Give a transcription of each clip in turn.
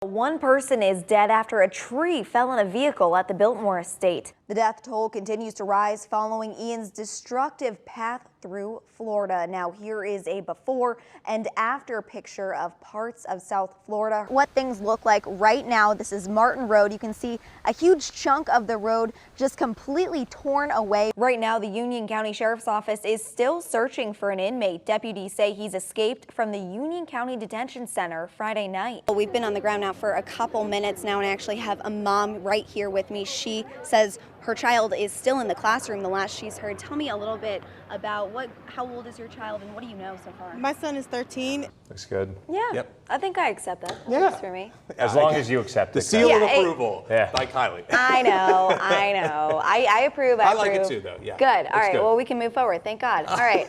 One person is dead after a tree fell on a vehicle at the Biltmore estate. The death toll continues to rise following Ian's destructive path through Florida. Now here is a before and after picture of parts of South Florida. What things look like right now. This is Martin Road. You can see a huge chunk of the road just completely torn away. Right now, the Union County Sheriff's Office is still searching for an inmate. Deputies say he's escaped from the Union County Detention Center Friday night. We've been on the ground now for a couple minutes now, and I actually have a mom right here with me. She says her child is still in the classroom, the last she's heard. Tell me a little bit about how old is your child and what do you know so far? My son is 13. Looks good. Yeah, Yep. I think I accept that. Yeah. Works for me. As long as you accept The it. seal of Yeah, approval by Kylie. I know. I approve. I like it too, though. Yeah. Good. All right. good. Well, we can move forward. Thank God. All right.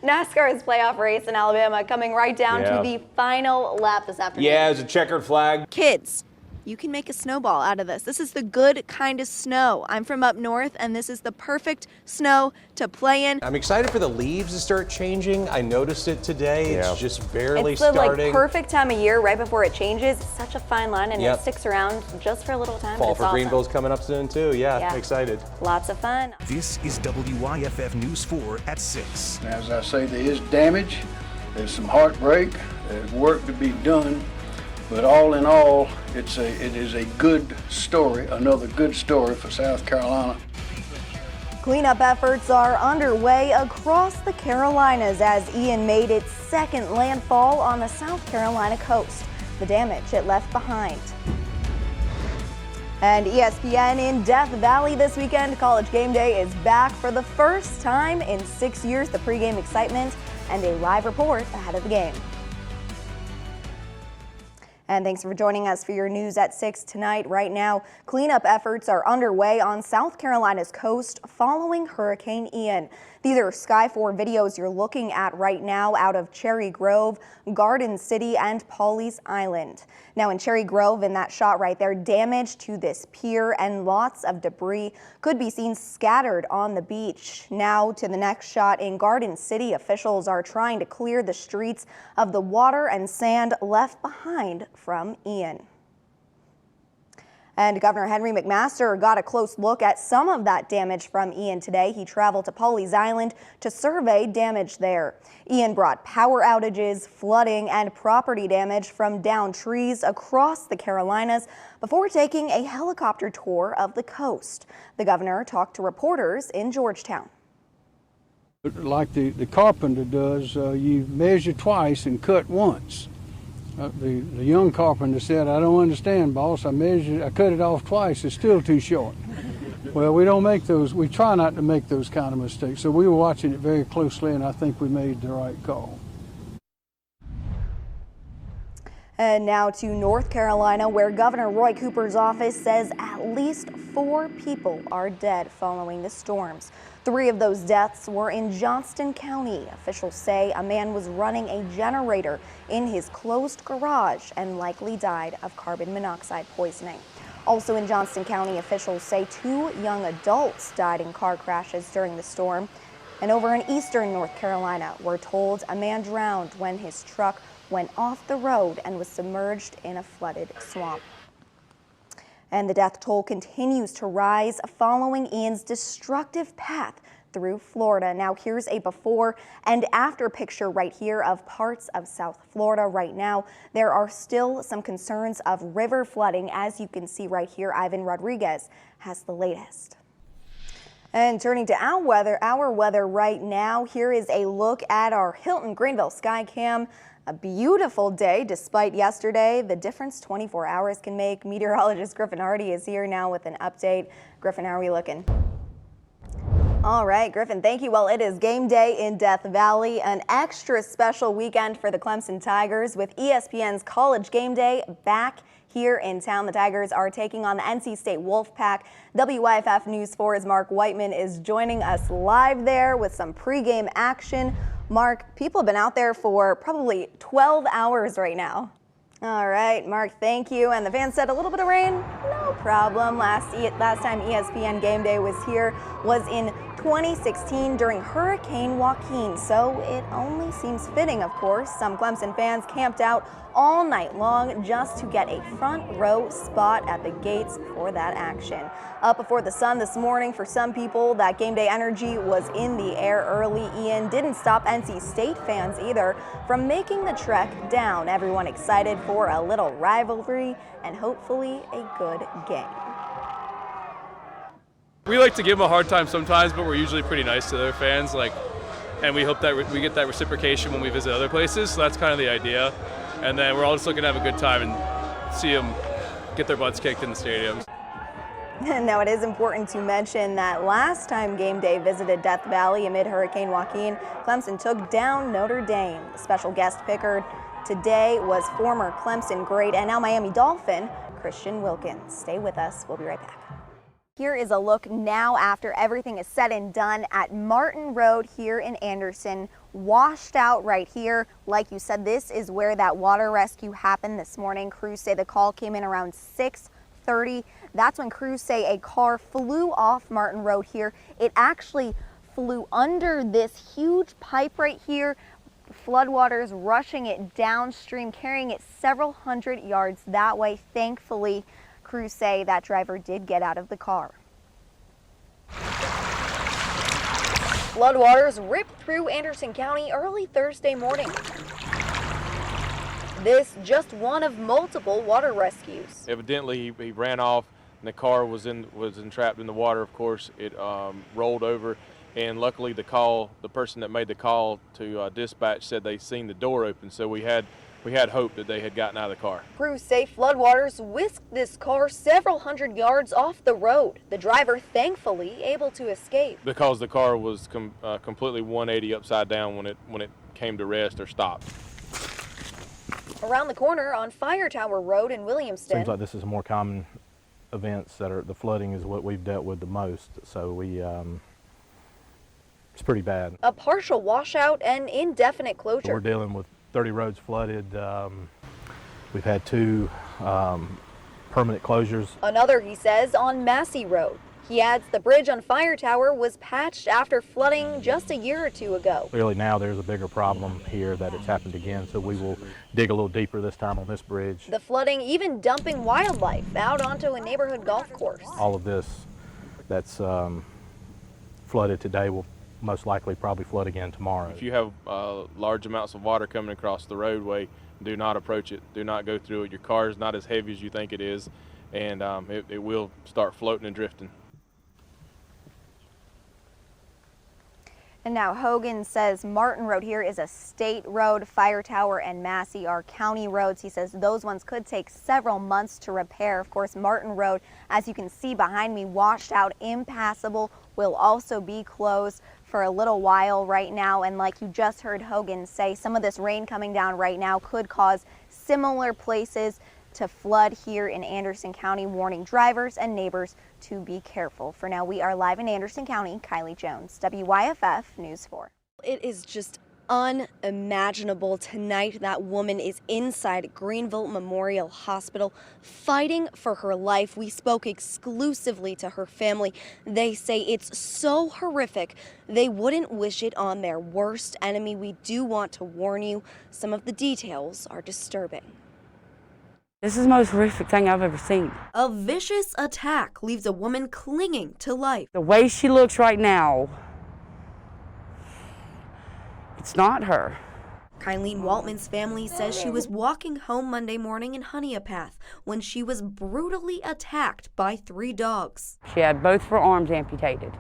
NASCAR's playoff race in Alabama coming right down to the final lap this afternoon. Yeah, it's a checkered flag. Kids, you can make a snowball out of this. This is the good kind of snow. I'm from up north, and this is the perfect snow to play in. I'm excited for the leaves to start changing. I noticed it today. It's just barely It's the starting. perfect time of year right before it changes. It's such a fine line, and it sticks around just for a little time. Fall but it's for awesome. Greenville's coming up soon too. Yeah, excited. Lots of fun. This is WYFF News 4 at 6. As I say, there is damage, there's some heartbreak, there's work to be done, but all in all, it is a good story, another good story for South Carolina. Cleanup efforts are underway across the Carolinas as Ian made its second landfall on the South Carolina coast. The damage it left behind. And ESPN in Death Valley this weekend. College Game Day is back for the first time in 6 years. The pregame excitement and a live report ahead of the game. And thanks for joining us for your news at 6 tonight. Right now, cleanup efforts are underway on South Carolina's coast following Hurricane Ian. These are Sky 4 videos you're looking at right now out of Cherry Grove, Garden City, and Pawleys Island. Now in Cherry Grove, in that shot right there, damage to this pier and lots of debris could be seen scattered on the beach. Now to the next shot in Garden City, officials are trying to clear the streets of the water and sand left behind from Ian. And Governor Henry McMaster got a close look at some of that damage from Ian today. He traveled to Pawleys Island to survey damage there. Ian brought power outages, flooding, and property damage from downed trees across the Carolinas before taking a helicopter tour of the coast. The governor talked to reporters in Georgetown. Like the carpenter does, you measure twice and cut once. The young carpenter said, "I don't understand, boss. I cut it off twice. It's still too short." Well, we don't make those. We try not to make those kind of mistakes. So we were watching it very closely, and I think we made the right call. And now to North Carolina, where Governor Roy Cooper's office says at least 4 people are dead following the storms. 3 of those deaths were in Johnston County. Officials say a man was running a generator in his closed garage and likely died of carbon monoxide poisoning. Also in Johnston County, officials say 2 young adults died in car crashes during the storm. And over in eastern North Carolina, we're told a man drowned when his truck went off the road and was submerged in a flooded swamp. And the death toll continues to rise following Ian's destructive path through Florida. Now here's a before and after picture right here of parts of South Florida right now. There are still some concerns of river flooding. As you can see right here, Ivan Rodriguez has the latest. And turning to our weather right now, here is a look at our Hilton Greenville Skycam. A beautiful day despite yesterday. The difference 24 hours can make. Meteorologist Griffin Hardy is here now with an update. Griffin, how are we looking? All right, Griffin, thank you. Well, it is game day in Death Valley, an extra special weekend for the Clemson Tigers with ESPN's College Game Day back here in town. The Tigers are taking on the NC State Wolfpack. WYFF News 4's Mark Whiteman is joining us live there with some pregame action. Mark, people have been out there for probably 12 hours right now. All right, Mark, thank you. And the fans said a little bit of rain, no problem. Last time ESPN Game Day was here was in 2016 during Hurricane Joaquin, so it only seems fitting, of course. Some Clemson fans camped out all night long just to get a front row spot at the gates for that action. Up before the sun this morning, for some people, that game day energy was in the air early. Ian didn't stop NC State fans either from making the trek down. Everyone excited for a little rivalry and hopefully a good game. We like to give them a hard time sometimes, but we're usually pretty nice to their fans, and we hope that we get that reciprocation when we visit other places. So that's kind of the idea. And then we're all just looking to have a good time and see them get their butts kicked in the stadiums. Now, it is important to mention that last time game day visited Death Valley amid Hurricane Joaquin, Clemson took down Notre Dame. The special guest picker today was former Clemson great and now Miami Dolphin, Christian Wilkins. Stay with us. We'll be right back. Here is a look now after everything is said and done at Martin Road here in Anderson. Washed out right here. Like you said, this is where that water rescue happened this morning. Crews say the call came in around 6:30. That's when crews say a car flew off Martin Road here. It actually flew under this huge pipe right here. Floodwaters rushing it downstream, carrying it several hundred yards that way. Thankfully, crews say that driver did get out of the car. Floodwaters ripped through Anderson County early Thursday morning. This just one of multiple water rescues. Evidently, he ran off, and the car was entrapped in the water. Of course, it rolled over, and luckily the person that made the call to dispatch said they seen the door open, so we had hope that they had gotten out of the car. Crews say floodwaters whisked this car several hundred yards off the road. The driver thankfully able to escape. Because the car was completely 180 upside down when it came to rest or stopped. Around the corner on Fire Tower Road in Williamston. Seems like this is a more common events the flooding is what we've dealt with the most. So it's pretty bad. A partial washout and indefinite closure. We're dealing with 30 roads flooded. We've had 2 permanent closures. Another, he says, on Massey Road. He adds the bridge on Fire Tower was patched after flooding just a year or 2 ago. Clearly now there's a bigger problem here that it's happened again, so we will dig a little deeper this time on this bridge. The flooding even dumping wildlife out onto a neighborhood golf course. All of this that's flooded today will most likely probably flood again tomorrow. If you have large amounts of water coming across the roadway, do not approach it. Do not go through it. Your car is not as heavy as you think it is, and it will start floating and drifting. And now Hogan says Martin Road here is a state road. Fire Tower and Massey are county roads. He says those ones could take several months to repair. Of course, Martin Road, as you can see behind me, washed out, impassable, will also be closed for a little while right now. And like you just heard Hogan say, some of this rain coming down right now could cause similar places to flood here in Anderson County, warning drivers and neighbors to be careful. For now, we are live in Anderson County. Kylie Jones, WYFF News 4. It is just unimaginable tonight. That woman is inside Greenville Memorial Hospital fighting for her life. We spoke exclusively to her family. They say it's so horrific they wouldn't wish it on their worst enemy. We do want to warn you, some of the details are disturbing. This is the most horrific thing I've ever seen. A vicious attack leaves a woman clinging to life. The way she looks right now, it's not her. Kylie Waltman's family says she was walking home Monday morning in Honeypath when she was brutally attacked by 3 dogs. She had both of her arms amputated.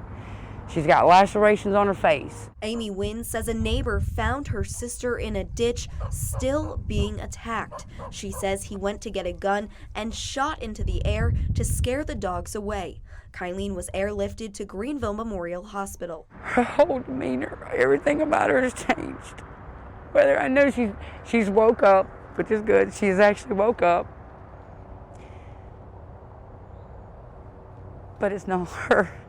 She's got lacerations on her face. Amy Wynn says a neighbor found her sister in a ditch, still being attacked. She says he went to get a gun and shot into the air to scare the dogs away. Kylie was airlifted to Greenville Memorial Hospital. Her whole demeanor, everything about her has changed. Whether I know she's woke up, which is good. She's actually woke up. But it's not her.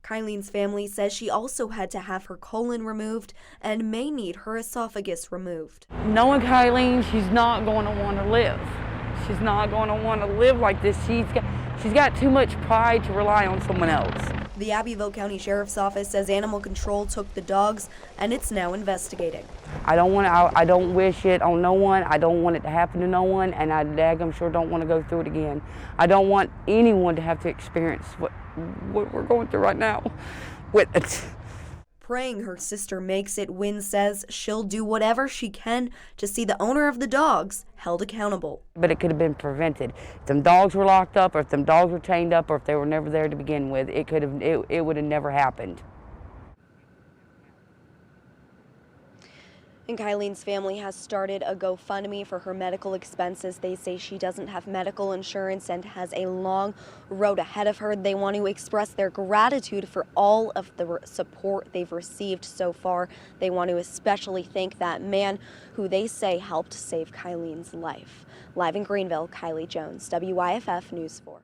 Kylie's family says she also had to have her colon removed and may need her esophagus removed. Knowing Kylie, she's not going to want to live. She's not going to want to live like this. She's got too much pride to rely on someone else. The Abbeville County Sheriff's Office says animal control took the dogs and it's now investigating. I don't wish it on no one. I don't want it to happen to no one, and I daggum sure don't want to go through it again. I don't want anyone to have to experience what we're going through right now with it. Praying her sister makes it, Wynn says she'll do whatever she can to see the owner of the dogs held accountable. But it could have been prevented. If them dogs were locked up, or if them dogs were chained up, or if they were never there to begin with, it would have never happened. And Kylie's family has started a GoFundMe for her medical expenses. They say she doesn't have medical insurance and has a long road ahead of her. They want to express their gratitude for all of the support they've received so far. They want to especially thank that man who they say helped save Kylie's life. Live in Greenville, Kylie Jones, WYFF News 4.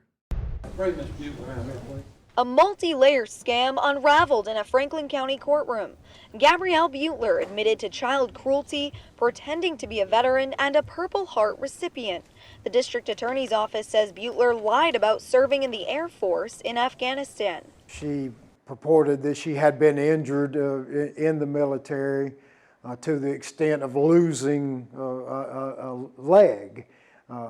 A multi-layer scam unraveled in a Franklin County courtroom. Gabrielle Butler admitted to child cruelty, pretending to be a veteran, and a Purple Heart recipient. The district attorney's office says Butler lied about serving in the Air Force in Afghanistan. She purported that she had been injured in the military to the extent of losing a leg.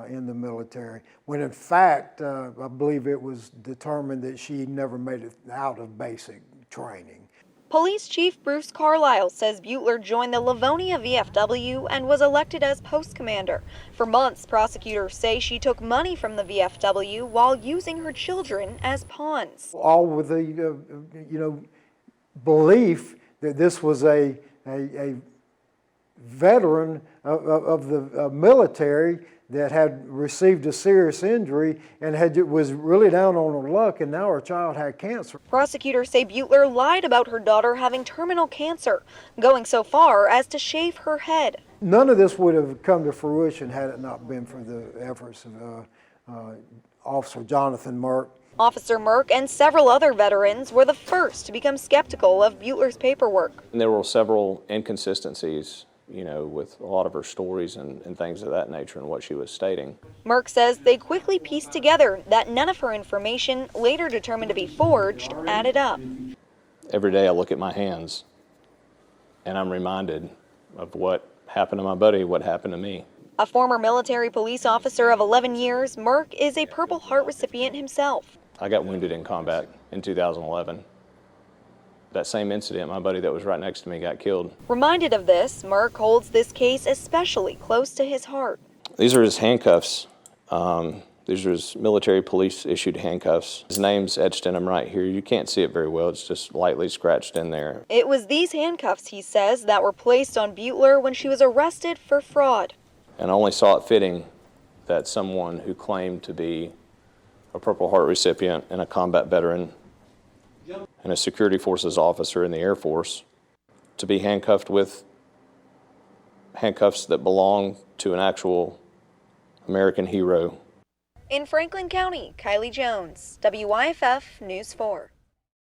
In the military, when in fact, I believe it was determined that she never made it out of basic training. Police Chief Bruce Carlisle says Butler joined the Livonia VFW and was elected as post commander. For months, prosecutors say she took money from the VFW while using her children as pawns. All with the, belief that this was a veteran of the military that had received a serious injury and was really down on her luck, and now her child had cancer. Prosecutors say Butler lied about her daughter having terminal cancer, going so far as to shave her head. None of this would have come to fruition had it not been for the efforts of Officer Jonathan Merck. Officer Merck and several other veterans were the first to become skeptical of Butler's paperwork. And there were several inconsistencies, with a lot of her stories and things of that nature and what she was stating. Merck says they quickly pieced together that none of her information, later determined to be forged, added up. Every day I look at my hands and I'm reminded of what happened to my buddy, what happened to me. A former military police officer of 11 years, Merck is a Purple Heart recipient himself. I got wounded in combat in 2011. That same incident, my buddy that was right next to me got killed. Reminded of this, Merck holds this case especially close to his heart. These are his handcuffs. These are his military police issued handcuffs. His name's etched in them right here. You can't see it very well. It's just lightly scratched in there. It was these handcuffs, he says, that were placed on Butler when she was arrested for fraud. And I only saw it fitting that someone who claimed to be a Purple Heart recipient and a combat veteran and a security forces officer in the Air Force to be handcuffed with handcuffs that belong to an actual American hero. In Franklin County, Kylie Jones, WYFF News 4.